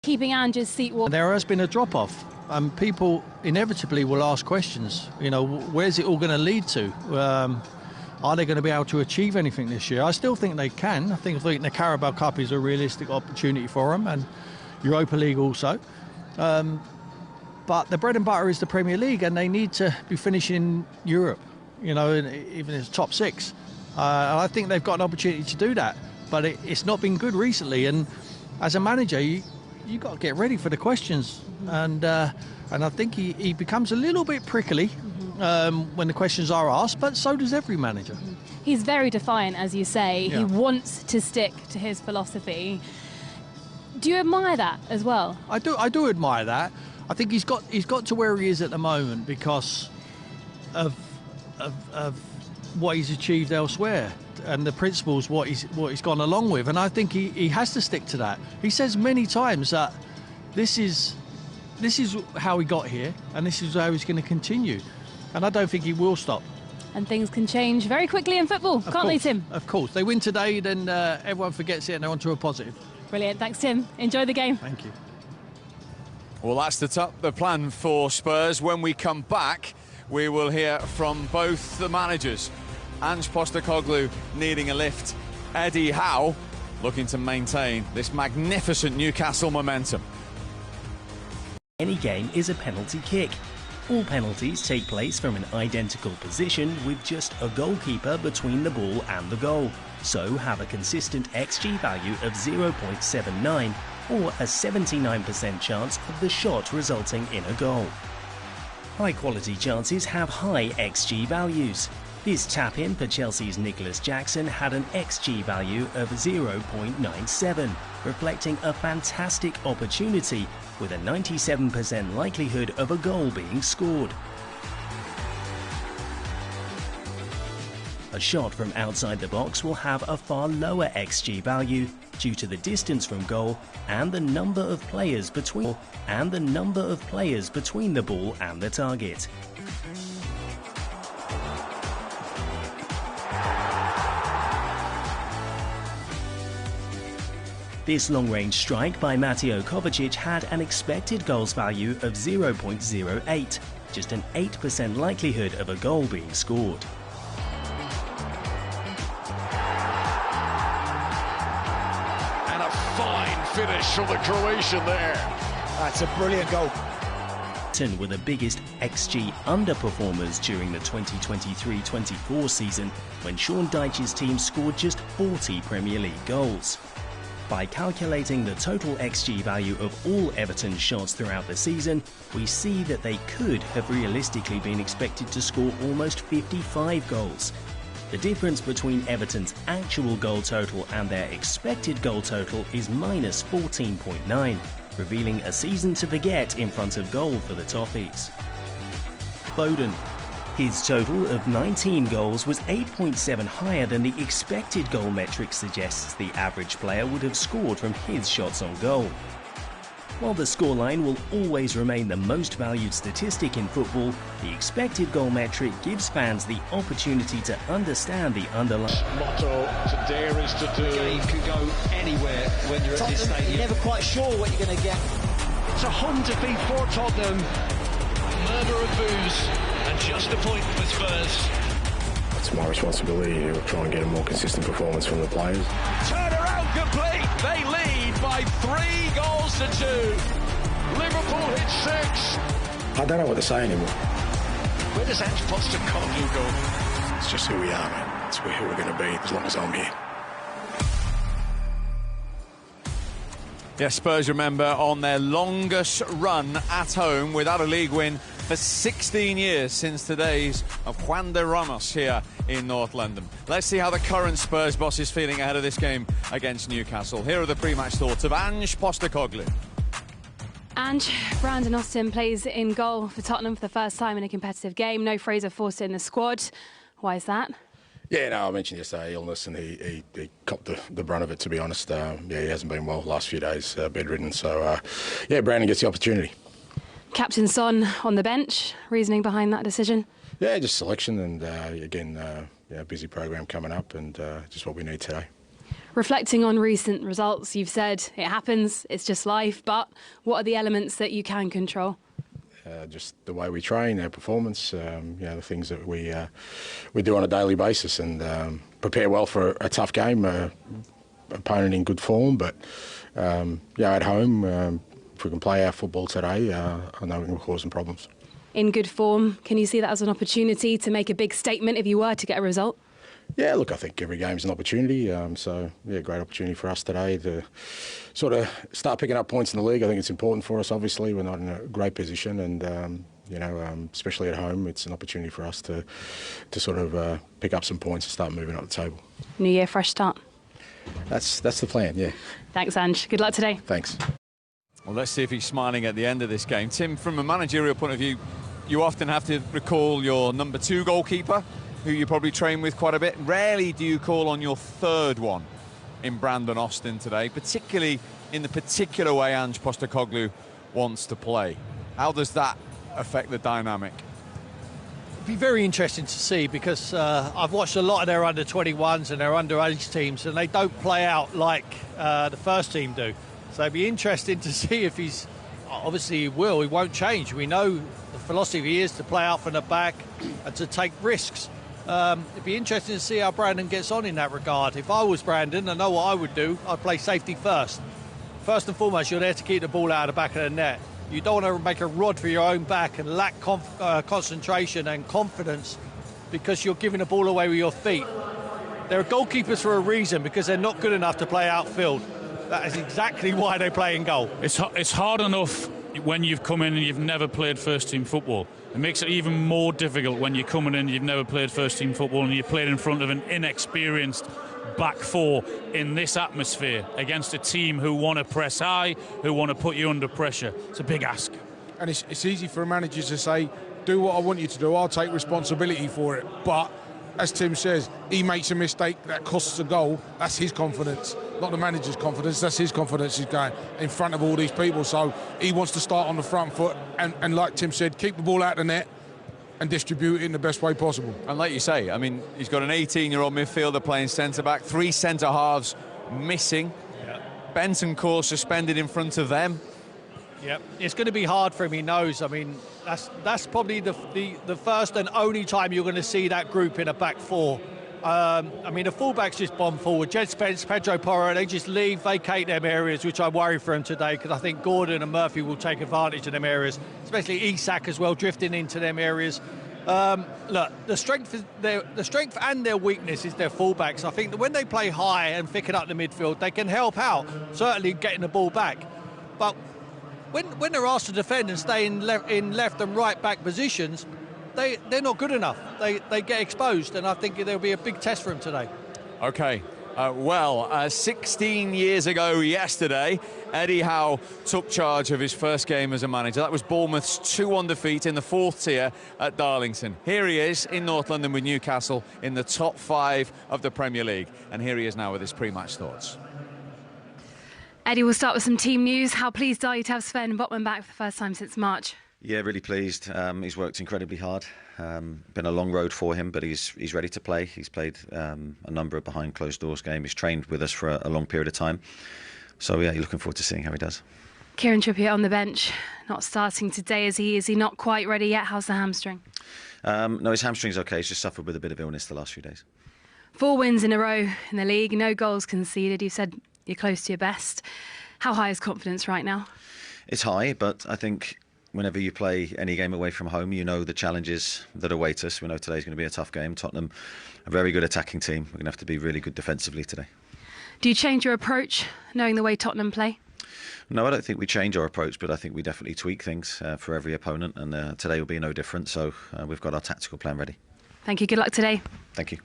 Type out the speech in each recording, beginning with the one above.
keeping Ange's seat warm. There has been a drop-off, and people inevitably will ask questions. You know, where's it all going to lead to? Are they going to be able to achieve anything this year? I still think they can. I think the Carabao Cup is a realistic opportunity for them, and Europa League also. But the bread and butter is the Premier League, and they need to be finishing Europe, you know, even in the top 6. I think they've got an opportunity to do that, but it's not been good recently. And as a manager, you got to get ready for the questions. And I think he becomes a little bit prickly when the questions are asked, but so does every manager. He's very defiant, as you say. Yeah. He wants to stick to his philosophy. Do you admire that as well? I do admire that. I think he's got to where he is at the moment because of what he's achieved elsewhere and the principles what he's gone along with, and I think he has to stick to that. He says many times that this is how he got here, and this is how he's going to continue, and I don't think he will stop. And things can change very quickly in football, can't they, Tim? Of course. They win today, then everyone forgets it and they're on to a positive. Brilliant. Thanks, Tim. Enjoy the game. Thank you. Well, that's the plan for Spurs. When we come back, we will hear from both the managers. Ange Postecoglou needing a lift. Eddie Howe looking to maintain this magnificent Newcastle momentum. Any game is a penalty kick. All penalties take place from an identical position with just a goalkeeper between the ball and the goal, so have a consistent XG value of 0.79 or a 79% chance of the shot resulting in a goal. High-quality chances have high XG values. This tap-in for Chelsea's Nicholas Jackson had an XG value of 0.97, reflecting a fantastic opportunity with a 97% likelihood of a goal being scored. A shot from outside the box will have a far lower XG value due to the distance from goal and the number of players between the ball and the target. This long-range strike by Mateo Kovacic had an expected goals value of 0.08, just an 8% likelihood of a goal being scored. And a fine finish from the Croatian there. That's a brilliant goal. Were the biggest XG underperformers during the 2023-24 season when Sean Dyche's team scored just 40 Premier League goals. By calculating the total XG value of all Everton shots throughout the season, we see that they could have realistically been expected to score almost 55 goals. The difference between Everton's actual goal total and their expected goal total is minus 14.9, revealing a season to forget in front of goal for the Toffees. Foden. His total of 19 goals was 8.7 higher than the expected goal metric suggests the average player would have scored from his shots on goal. While the scoreline will always remain the most valued statistic in football, the expected goal metric gives fans the opportunity to understand the underlying Motto to dare is to do. The game can go anywhere when you're at this stadium. You're never quite sure what you're going to get. It's a home defeat for Tottenham. Murmur of boos. And just a point for Spurs. It's my responsibility to try and get a more consistent performance from the players. Turn around complete. They lead by 3 goals to 2. Liverpool hit 6. I don't know what to say anymore. Where does Ange Postecoglou go? It's just who we are, man. It's who we're going to be as long as I'm here. Yes, Spurs, remember, on their longest run at home without a league win for 16 years since the days of Juan de Ramos here in North London. Let's see how the current Spurs boss is feeling ahead of this game against Newcastle. Here are the pre-match thoughts of Ange Postecoglou. Ange, Brandon Austin plays in goal for Tottenham for the first time in a competitive game. No Fraser Forster in the squad. Why is that? Yeah, no, I mentioned yesterday illness, and he copped the brunt of it, to be honest. Yeah, he hasn't been well the last few days, bedridden. So, yeah, Brandon gets the opportunity. Captain Son on the bench. Reasoning behind that decision? Yeah, just selection, and again, busy program coming up, and just what we need today. Reflecting on recent results, you've said it happens, it's just life, but what are the elements that you can control? Just the way we train, our performance, the things that we do on a daily basis, and prepare well for a tough game, opponent in good form. But at home, if we can play our football today, I know we can cause some problems. In good form, can you see that as an opportunity to make a big statement if you were to get a result? Yeah, look, I think every game's an opportunity. Great opportunity for us today to sort of start picking up points in the league. I think it's important for us, obviously. We're not in a great position, and, especially at home, it's an opportunity for us to sort of pick up some points and start moving up the table. New year, fresh start. That's the plan, yeah. Thanks, Ange. Good luck today. Thanks. Well, let's see if he's smiling at the end of this game. Tim, from a managerial point of view, you often have to recall your number 2 goalkeeper, who you probably train with quite a bit. Rarely do you call on your 3rd one in Brandon Austin today, particularly in the particular way Ange Postecoglou wants to play. How does that affect the dynamic? It'd be very interesting to see, because I've watched a lot of their under-21s and their under-age teams, and they don't play out like the first team do. So it'd be interesting to see if he's... Obviously he will, he won't change. We know the philosophy is to play out from the back and to take risks. It'd be interesting to see how Brandon gets on in that regard. If I was Brandon, I know what I would do. I'd play safety first. First and foremost, you're there to keep the ball out of the back of the net. You don't want to make a rod for your own back and lack concentration and confidence because you're giving the ball away with your feet. They're goalkeepers for a reason, because they're not good enough to play outfield. That is exactly why they play in goal. It's hard enough when you've come in and you've never played first-team football. It makes it even more difficult when you're coming in and you've never played first-team football and you're playing in front of an inexperienced back four in this atmosphere against a team who want to press high, who want to put you under pressure. It's a big ask. And it's easy for a manager to say, do what I want you to do, I'll take responsibility for it. But, as Tim says, he makes a mistake that costs a goal, that's his confidence. Not the manager's confidence, that's his confidence. He's going in front of all these people, so he wants to start on the front foot and like Tim said, keep the ball out of the net and distribute it in the best way possible. And like you say, I mean, he's got an 18-year-old midfielder playing centre-back, 3 centre-halves missing. Yeah. Bentancur suspended in front of them. Yep, it's going to be hard for him, he knows. I mean, that's probably the first and only time you're going to see that group in a back four. I mean, the fullbacks just bomb forward. Jed Spence, Pedro Porro, they just leave, vacate them areas, which I worry for him today, because I think Gordon and Murphy will take advantage of them areas, especially Isak as well, drifting into them areas. Look, the strength and their weakness is their fullbacks. I think that when they play high and thicken up the midfield, they can help out, certainly getting the ball back. But when they're asked to defend and stay in left and right back positions, they're not good enough. They get exposed, and I think there'll be a big test for him today. Okay. 16 years ago yesterday, Eddie Howe took charge of his first game as a manager. That was Bournemouth's 2-1 defeat in the 4th tier at Darlington. Here he is in North London with Newcastle in the top 5 of the Premier League. And here he is now with his pre-match thoughts. Eddie, we'll start with some team news. How pleased are you to have Sven Botman back for the first time since March? Yeah, really pleased. He's worked incredibly hard. Been a long road for him, but he's ready to play. He's played a number of behind closed doors games. He's trained with us for a long period of time. So yeah, you're looking forward to seeing how he does. Kieran Trippier on the bench, not starting today. Is he not quite ready yet? How's the hamstring? No, his hamstring's okay. He's just suffered with a bit of illness the last few days. 4 wins in a row in the league, no goals conceded. You said you're close to your best. How high is confidence right now? It's high, but I think whenever you play any game away from home, you know the challenges that await us. We know today's going to be a tough game. Tottenham, a very good attacking team. We're going to have to be really good defensively today. Do you change your approach, knowing the way Tottenham play? No, I don't think we change our approach, but I think we definitely tweak things for every opponent, and today will be no different. So we've got our tactical plan ready. Thank you. Good luck today. Thank you.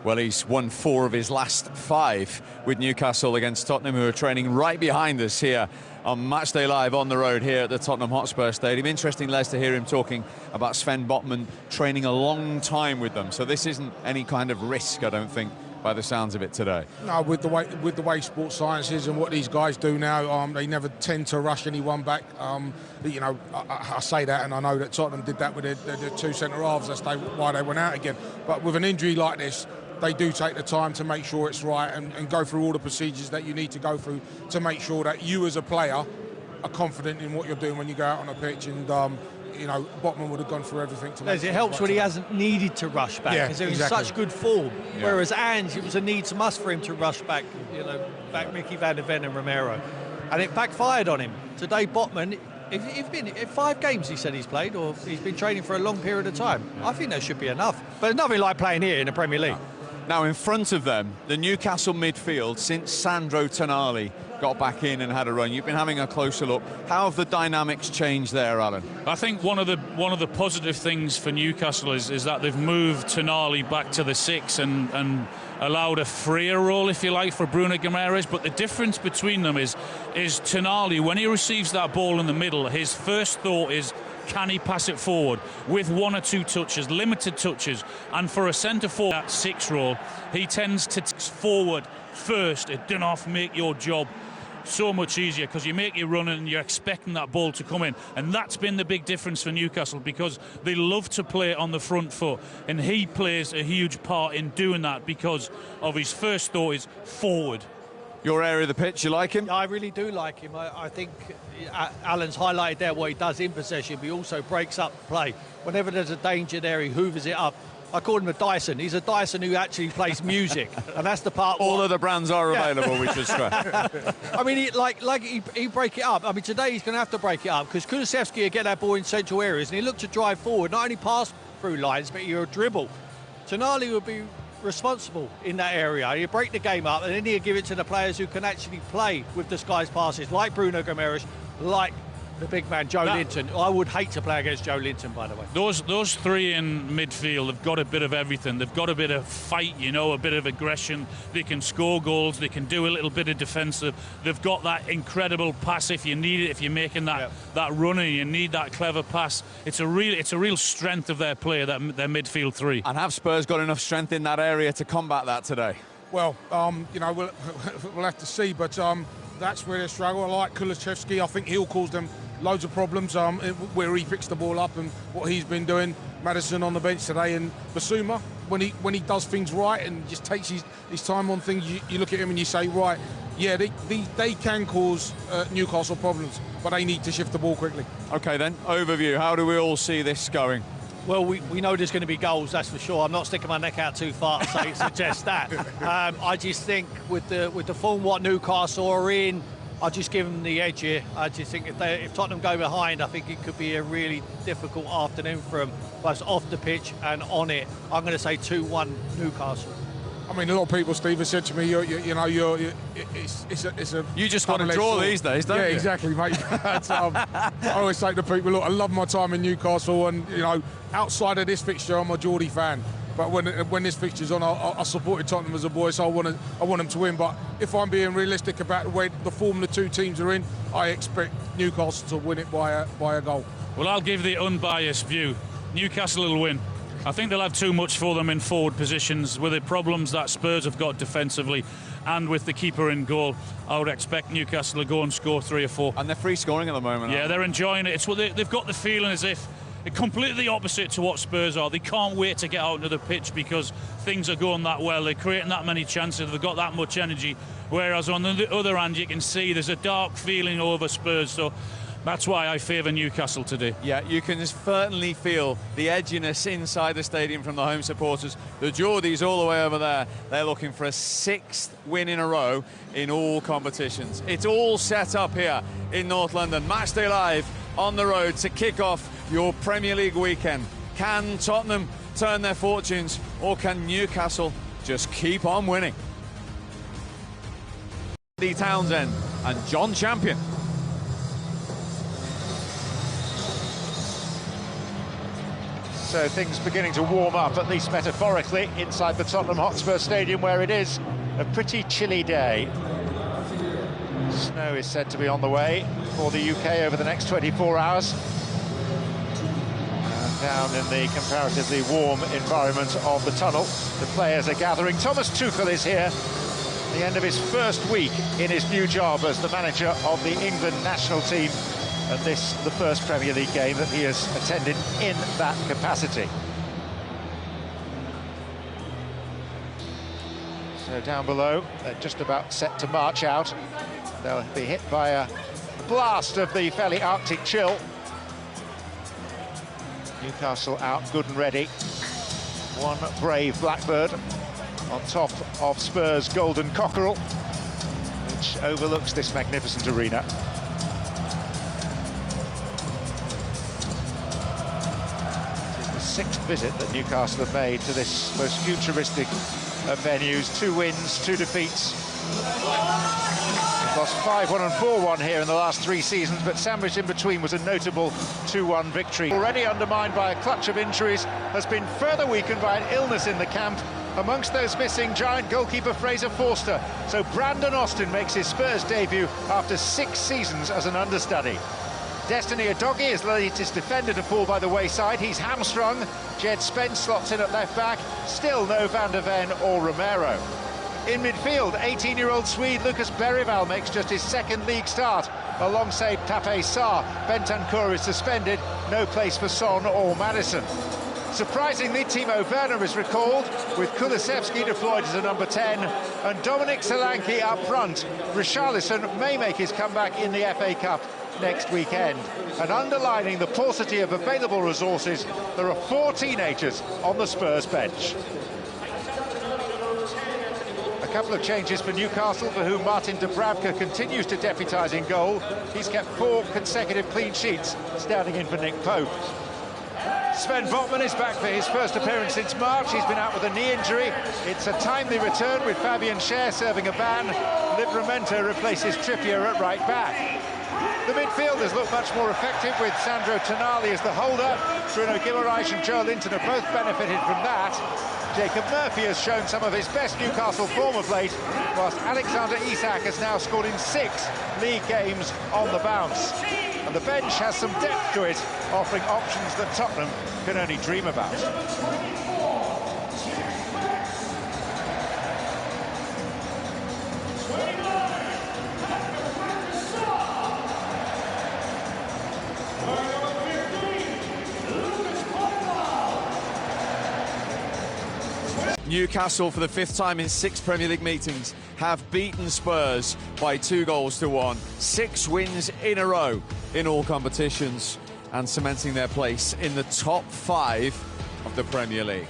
Well, he's won 4 of his last 5 with Newcastle against Tottenham, who are training right behind us here on Matchday Live on the road here at the Tottenham Hotspur Stadium. Interesting, Les, to hear him talking about Sven Botman training a long time with them. So this isn't any kind of risk, I don't think, by the sounds of it today. No, with the way sports science is and what these guys do now, they never tend to rush anyone back. You know, I say that, and I know that Tottenham did that with the 2 centre halves. That's why they went out again. But with an injury like this, they do take the time to make sure it's right and go through all the procedures that you need to go through to make sure that you as a player are confident in what you're doing when you go out on a pitch. And you know, Botman would have gone through everything to make it helps when he hasn't needed to rush back because they're in such good form. Yeah. Whereas Ange, it was a needs-must for him to rush back, you know, back Mickey van der Ven and Romero. And it backfired on him. Today, Botman, if been 5 games he said he's played, or he's been training for a long period of time, I think that should be enough. But there's nothing like playing here in the Premier League. Now, in front of them, the Newcastle midfield, since Sandro Tonali got back in and had a run, you've been having a closer look. How have the dynamics changed there, Alan? I think one of the positive things for Newcastle is that they've moved Tonali back to the 6 and allowed a freer role, if you like, for Bruno Guimaraes. But the difference between them is Tonali, when he receives that ball in the middle, his first thought is, can he pass it forward with 1 or 2 touches, limited touches? And for a centre forward at 6 role, he tends to forward first. It doesn't make your job so much easier because you make your run and you're expecting that ball to come in. And that's been the big difference for Newcastle, because they love to play on the front foot, and he plays a huge part in doing that because of his first thought is forward. Your area of the pitch, you like him? I really do like him. I think Alan's highlighted there what he does in possession, but he also breaks up play. Whenever there's a danger there, he hoovers it up. I call him a Dyson. He's a Dyson who actually plays music, and that's the part. All of the brands are available, we should stress. I mean, he break it up. I mean, today he's going to have to break it up because Kulusevski will get that ball in central areas, and he looked to drive forward, not only pass through lines, but he'll dribble. Tonali will be responsible in that area. He'll break the game up, and then he'll give it to the players who can actually play with disguised passes, like Bruno Guimaraes, like the big man, Joe Linton. I would hate to play against Joe Linton, by the way. Those 3 in midfield have got a bit of everything. They've got a bit of fight, you know, a bit of aggression. They can score goals. They can do a little bit of defensive. They've got that incredible pass if you need it. If you're making that run and you need that clever pass, it's a real strength of their play, their midfield 3. And have Spurs got enough strength in that area to combat that today? Well, you know, we'll have to see, but that's where they struggle. I like Kulusevski. I think he'll cause them loads of problems where he picks the ball up and what he's been doing. Maddison on the bench today, and Basuma, when he does things right and just takes his time on things, you look at him and you say, right, yeah, they can cause Newcastle problems, but they need to shift the ball quickly. OK then, overview, how do we all see this going? Well, we know there's going to be goals, that's for sure. I'm not sticking my neck out too far to suggest that. I just think with the form what Newcastle are in, I'll just give them the edge here. I just think if Tottenham go behind, I think it could be a really difficult afternoon for them, both off the pitch and on it. I'm going to say 2-1 Newcastle. I mean, a lot of people, Steve, have said to me, it's a. You just want to draw these days, don't you? Yeah, exactly, mate. I always say to people, look, I love my time in Newcastle, and you know, outside of this fixture, I'm a Geordie fan. But when this fixture's on, I supported Tottenham as a boy, so I want them to win. But if I'm being realistic about the way the form the 2 teams are in, I expect Newcastle to win it by a goal. Well, I'll give the unbiased view. Newcastle will win. I think they'll have too much for them in forward positions with the problems that Spurs have got defensively, and with the keeper in goal. I would expect Newcastle to go and score 3 or 4. And they're free scoring at the moment. Yeah, they're enjoying it. It's what they've got the feeling as if completely opposite to what Spurs are. They can't wait to get out into the pitch because things are going that well. They're creating that many chances. They've got that much energy. Whereas on the other hand, you can see there's a dark feeling over Spurs. So that's why I favour Newcastle today. Yeah, you can certainly feel the edginess inside the stadium from the home supporters. The Geordies all the way over there, they're looking for a 6th win in a row in all competitions. It's all set up here in North London. Matchday Live on the road to kick off your Premier League weekend. Can Tottenham turn their fortunes, or can Newcastle just keep on winning? Lee Townsend and John Champion. So things beginning to warm up, at least metaphorically, inside the Tottenham Hotspur Stadium, where it is a pretty chilly day. Snow is said to be on the way for the UK over the next 24 hours. And down in the comparatively warm environment of the tunnel, the players are gathering. Thomas Tuchel is here, the end of his first week in his new job as the manager of the England national team. And this, the first Premier League game that he has attended in that capacity. So down below, they're just about set to march out. They'll be hit by a blast of the fairly Arctic chill. Newcastle out good and ready. One brave Blackbird on top of Spurs' golden cockerel, which overlooks this magnificent arena. This is the sixth visit that Newcastle have made to this most futuristic of venues. 2 wins, 2 defeats. They've lost 5-1 and 4-1 here in the last 3 seasons, but sandwiched in between was a notable 2-1 victory. Already undermined by a clutch of injuries, has been further weakened by an illness in the camp. Amongst those missing, giant goalkeeper Fraser Forster. So Brandon Austin makes his Spurs debut after 6 seasons as an understudy. Destiny Udogie is the latest defender to fall by the wayside. He's hamstrung. Jed Spence slots in at left-back. Still no Van der Ven or Romero. In midfield, 18-year-old Swede Lucas Bergvall makes just his 2nd league start. Alongside Tape Sarr, Bentancur is suspended. No place for Son or Maddison. Surprisingly, Timo Werner is recalled, with Kulusevski deployed as a number 10, and Dominic Solanke up front. Richarlison may make his comeback in the FA Cup next weekend. And underlining the paucity of available resources, there are 4 teenagers on the Spurs bench. A couple of changes for Newcastle, for whom Martin Dubravka continues to deputise in goal. He's kept 4 consecutive clean sheets, standing in for Nick Pope. Sven Botman is back for his first appearance since March. He's been out with a knee injury. It's a timely return, with Fabian Schär serving a ban. Livramento replaces Trippier at right back. The midfielders look much more effective, with Sandro Tonali as the holder. Bruno Guimaraes and Joe Linton have both benefited from that. Jacob Murphy has shown some of his best Newcastle form of late, whilst Alexander Isak has now scored in 6 league games on the bounce. And the bench has some depth to it, offering options that Tottenham can only dream about. Newcastle, for the 5th time in 6 Premier League meetings, have beaten Spurs by 2-1. 6 wins in a row in all competitions, and cementing their place in the top 5 of the Premier League.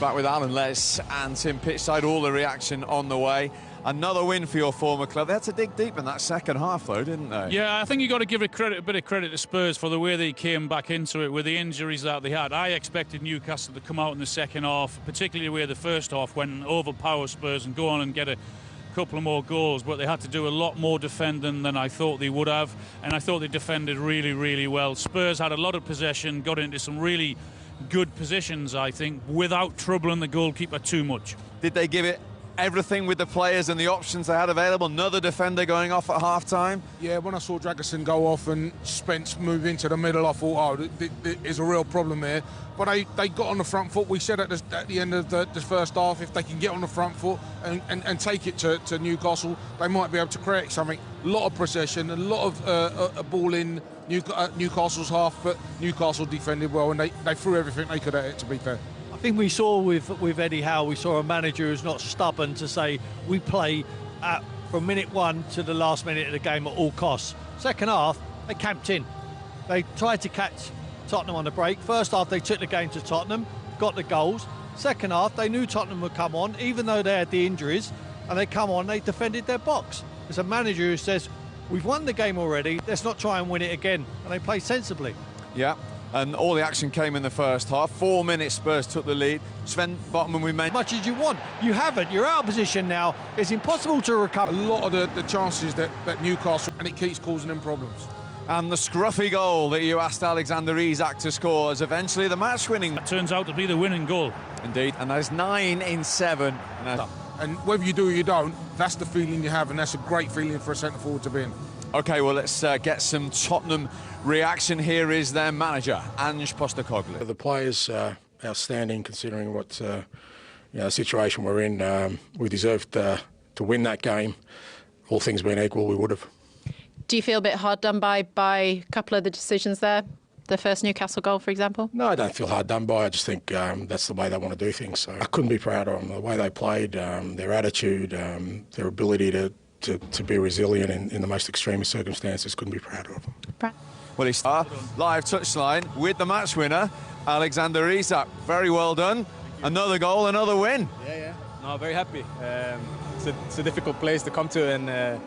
Back with Alan Les and Tim Pitchside, all the reaction on the way. Another win for your former club. They had to dig deep in that second half, though, didn't they? Yeah, I think you've got to give a bit of credit to Spurs for the way they came back into it with the injuries that they had. I expected Newcastle to come out in the second half, particularly where the first half went, overpower Spurs and go on and get a couple of more goals, but they had to do a lot more defending than I thought they would have, and I thought they defended really, really well. Spurs had a lot of possession, got into some really good positions, I think, without troubling the goalkeeper too much. Did they give it everything with the players and the options they had available? Another defender going off at half-time? Yeah, when I saw Dragusin go off and Spence move into the middle, I thought, oh, there's a real problem there. But they got on the front foot. We said at the end of the first half, if they can get on the front foot and take it to Newcastle, they might be able to create something. A lot of possession, a lot of a ball in Newcastle's half, but Newcastle defended well, and they threw everything they could at it, to be fair. I think we saw with Eddie Howe, we saw a manager who's not stubborn to say we play from minute 1 to the last minute of the game at all costs. Second half, they camped in. They tried to catch Tottenham on the break. First half, they took the game to Tottenham, got the goals. Second half, they knew Tottenham would come on, even though they had the injuries, and they come on, they defended their box. There's a manager who says, we've won the game already, let's not try and win it again. And they play sensibly. Yeah. And all the action came in the first half. 4 minutes, Spurs took the lead. Sven Botman, we made... As much as you want. You haven't. You're out of position now. It's impossible to recover. A lot of the chances that Newcastle, and it keeps causing them problems. And the scruffy goal that you asked Alexander Isak to score is eventually the match-winning. That turns out to be the winning goal. Indeed, and that is 9 in 7. And whether you do or you don't, that's the feeling you have, and that's a great feeling for a centre-forward to be in. OK, well, let's get some Tottenham reaction. Here is their manager, Ange Postecoglou. The players outstanding, considering what situation we're in. We deserved to win that game. All things being equal, we would have. Do you feel a bit hard done by a couple of the decisions there? the first Newcastle goal, for example? No, I don't feel hard done by. I just think that's the way they want to do things. So I couldn't be prouder of them. The way they played, their attitude, their ability to be resilient in the most extreme of circumstances. Couldn't be prouder of them. Well, it's our live touchline with the match winner, Alexander Isak. Very well done. Another goal, another win. Yeah. No, very happy. It's a difficult place to come to, and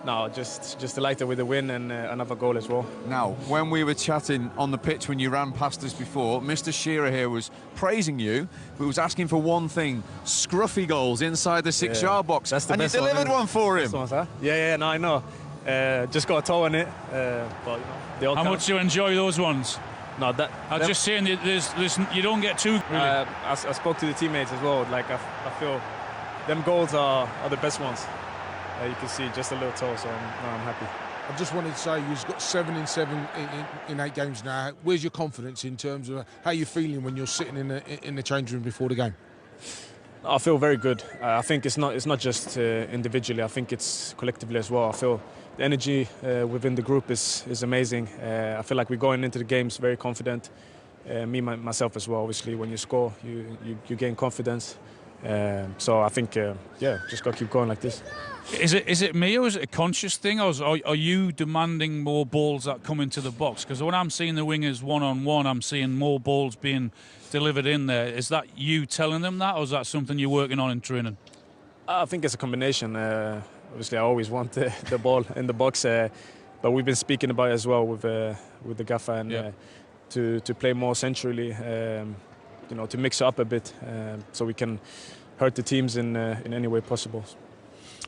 no, just delighted with the win and another goal as well. Now, when we were chatting on the pitch when you ran past us before, Mr. Shearer here was praising you, but was asking for one thing: scruffy goals inside the 6-yard box. That's the and you best delivered one for him. Ones, huh? Yeah, no, I know. Just got a toe on it. But they all How much do you enjoy those ones? No, I'm just saying, you don't get too. Really. I spoke to the teammates as well. Like I feel them goals are the best ones. You can see just a little toe, so I'm happy. I just wanted to say you've got 7 in 7 in 8 games now. Where's your confidence in terms of how you're feeling when you're sitting in the change room before the game? I feel very good. I think it's not just individually. I think it's collectively as well. I feel the energy within the group is amazing. I feel like we're going into the games very confident. Myself as well. Obviously, when you score, you gain confidence. So I think, just got to keep going like this. Is it me, or is it a conscious thing, or are you demanding more balls that come into the box? Because when I'm seeing the wingers one-on-one, I'm seeing more balls being delivered in there. Is that you telling them that, or is that something you're working on in training? I think it's a combination. Obviously, I always want the ball in the box, but we've been speaking about it as well with the gaffer and to play more centrally, to mix it up a bit, so we can hurt the teams in any way possible.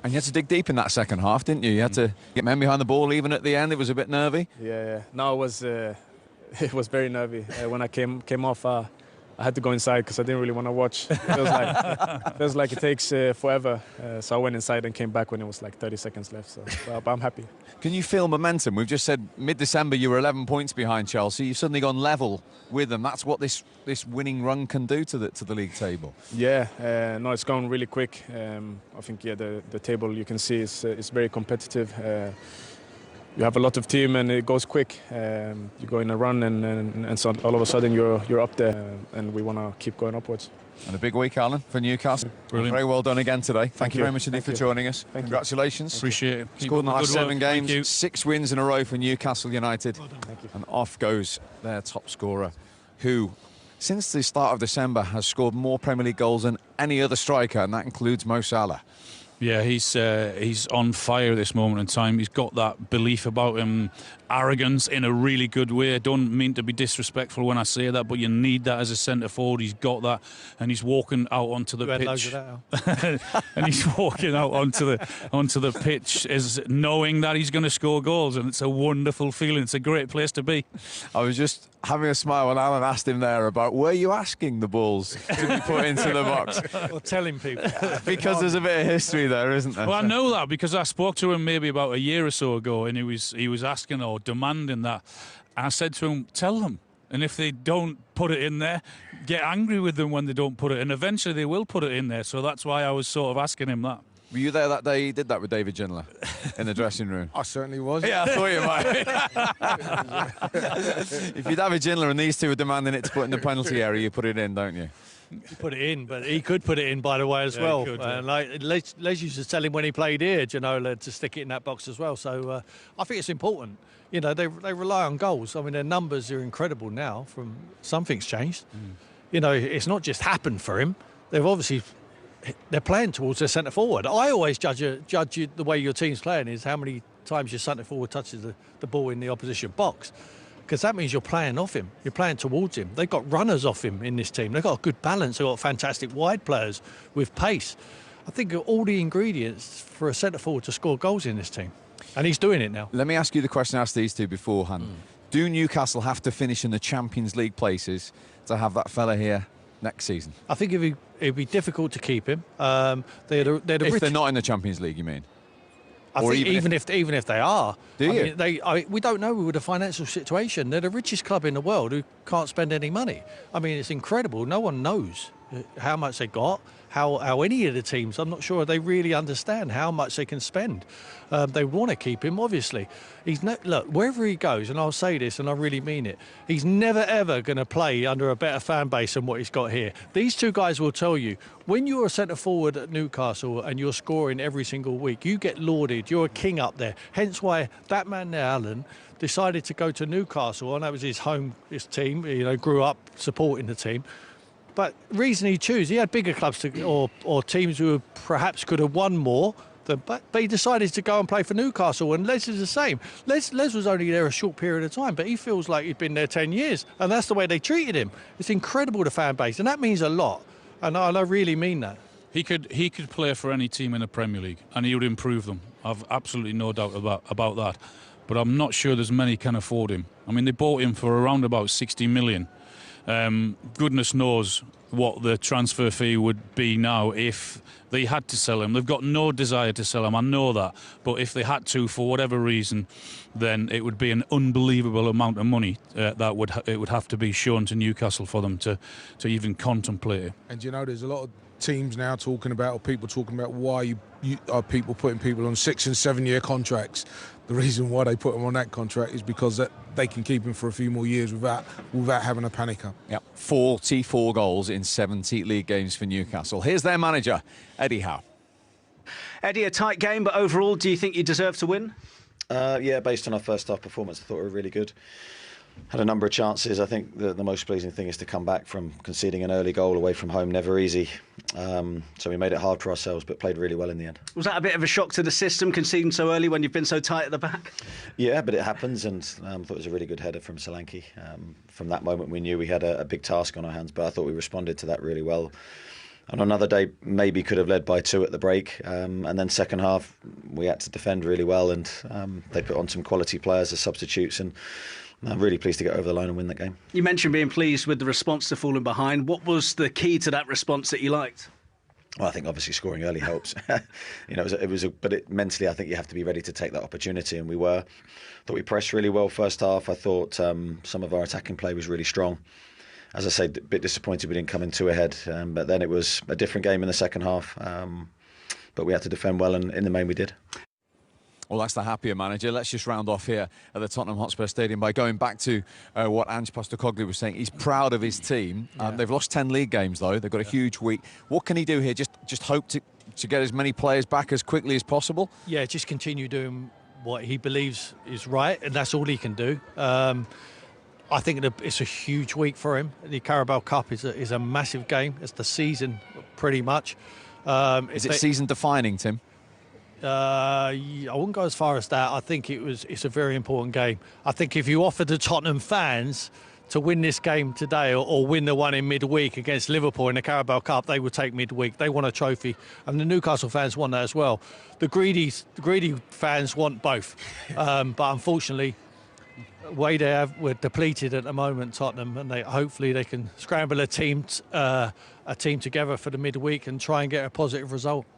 And you had to dig deep in that second half, didn't you? You had to get men behind the ball. Even at the end, it was a bit nervy. Yeah. No, it was very nervy. When I came off, I had to go inside because I didn't really want to watch. It feels like it takes forever. So I went inside and came back when it was like 30 seconds left. So but I'm happy. Can you feel momentum? We've just said mid-December you were 11 points behind Chelsea. You've suddenly gone level with them. That's what this winning run can do to the league table. Yeah, no, it's gone really quick. I think the table you can see is very competitive. You have a lot of team and it goes quick. You go in a run and so all of a sudden you're up there, and we want to keep going upwards. And a big week, Alan, for Newcastle. Brilliant. Very well done again today. Thank you very much indeed for joining us. Congratulations. Appreciate it. Scored in the last 7 games, 6 wins in a row for Newcastle United. Well done. Thank you. And off goes their top scorer, who, since the start of December, has scored more Premier League goals than any other striker, and that includes Mo Salah. Yeah, he's on fire at this moment in time. He's got that belief about him, arrogance in a really good way. I don't mean to be disrespectful when I say that, but you need that as a centre forward. He's got that, and he's walking out onto the pitch. And he's walking out onto the pitch as knowing that he's going to score goals, and it's a wonderful feeling. It's a great place to be. I was just having a smile when Alan asked him there about, were you asking the balls to be put into the box? Or telling people. Because there's a bit of history there, isn't there? Well, I know that because I spoke to him maybe about a year or so ago, and he was asking or demanding that. And I said to him, tell them. And if they don't put it in there, get angry with them when they don't put it in. Eventually they will put it in there. So that's why I was sort of asking him that. Were you there that day he did that with David Ginola in the dressing room? I certainly was. Yeah, I thought you might. If you'd have a Ginola and these two were demanding it to put in the penalty area, you put it in, don't you? You put it in, but he could put it in, by the way, as well. Could, Les used to tell him when he played here, Ginola, to stick it in that box as well. So I think it's important. You know, they rely on goals. I mean, their numbers are incredible now. Something's changed. You know, it's not just happened for him. They're playing towards their centre forward. I always judge the way your team's playing is how many times your centre forward touches the ball in the opposition box, because that means you're playing off him. You're playing towards him. They've got runners off him in this team. They've got a good balance. They've got fantastic wide players with pace. I think all the ingredients for a centre forward to score goals in this team, and he's doing it now. Let me ask you the question I asked these two beforehand. Do Newcastle have to finish in the Champions League places to have that fella here next season? I think it'd be difficult to keep him. If they're not in the Champions League, you mean? I think even if they are, do you? We don't know with the financial situation. They're the richest club in the world who can't spend any money. I mean, it's incredible. No one knows how much they got, how any of the teams, I'm not sure they really understand how much they can spend. They want to keep him, obviously. Look, wherever he goes, and I'll say this and I really mean it, he's never ever going to play under a better fan base than what he's got here. These two guys will tell you, when you're a centre forward at Newcastle and you're scoring every single week, you get lauded, you're a king up there. Hence why that man there, Alan, decided to go to Newcastle, and that was his team, grew up supporting the team. But reason he chose, he had bigger clubs or teams who perhaps could have won more, but he decided to go and play for Newcastle. And Les is the same. Les was only there a short period of time, but he feels like he'd been there 10 years. And that's the way they treated him. It's incredible, the fan base, and that means a lot. And I really mean that. He could play for any team in the Premier League, and he would improve them. I've absolutely no doubt about that. But I'm not sure there's many can afford him. I mean, they bought him for around about 60 million. Goodness knows what the transfer fee would be now if they had to sell him. They've got no desire to sell him, I know that. But if they had to, for whatever reason, then it would be an unbelievable amount of money that would have to be shown to Newcastle for them to even contemplate it. And there's a lot of teams now talking about, or people talking about, why you are people putting people on 6 and 7 year contracts. The reason why they put them on that contract is because they can keep him for a few more years without having a panicker. Yep, 44 goals in 70 league games for Newcastle. Here's their manager, Eddie Howe. Eddie, a tight game, but overall, do you think you deserve to win? Yeah, based on our first half performance, I thought we were really good. Had a number of chances. I think the most pleasing thing is to come back from conceding an early goal away from home, never easy. So we made it hard for ourselves, but played really well in the end. Was that a bit of a shock to the system, conceding so early when you've been so tight at the back? Yeah, but it happens, and I thought it was a really good header from Solanke. From that moment, we knew we had a big task on our hands, but I thought we responded to that really well. On another day, maybe could have led by 2 at the break, and then second half, we had to defend really well, and they put on some quality players as substitutes, and I'm really pleased to get over the line and win that game. You mentioned being pleased with the response to falling behind. What was the key to that response that you liked? Well, I think obviously scoring early helps. But mentally, I think you have to be ready to take that opportunity, and we were. I thought we pressed really well first half. I thought some of our attacking play was really strong. As I say, a bit disappointed we didn't come in 2 ahead, but then it was a different game in the second half. But we had to defend well, and in the main we did. Well, that's the happier manager. Let's just round off here at the Tottenham Hotspur Stadium by going back to what Ange Postecoglou was saying. He's proud of his team. They've lost 10 league games, though. They've got a huge week. What can he do here? Just hope to get as many players back as quickly as possible? Yeah, just continue doing what he believes is right, and that's all he can do. I think it's a huge week for him. The Carabao Cup is a massive game. It's the season, pretty much. Is it season-defining, Tim? I wouldn't go as far as that. I think it's a very important game. I think if you offered the Tottenham fans to win this game today or win the one in midweek against Liverpool in the Carabao Cup, they would take midweek. They want a trophy, and the Newcastle fans want that as well. The greedy fans want both, but unfortunately, the way we're depleted at the moment, Tottenham, and hopefully they can scramble a team together for the midweek and try and get a positive result.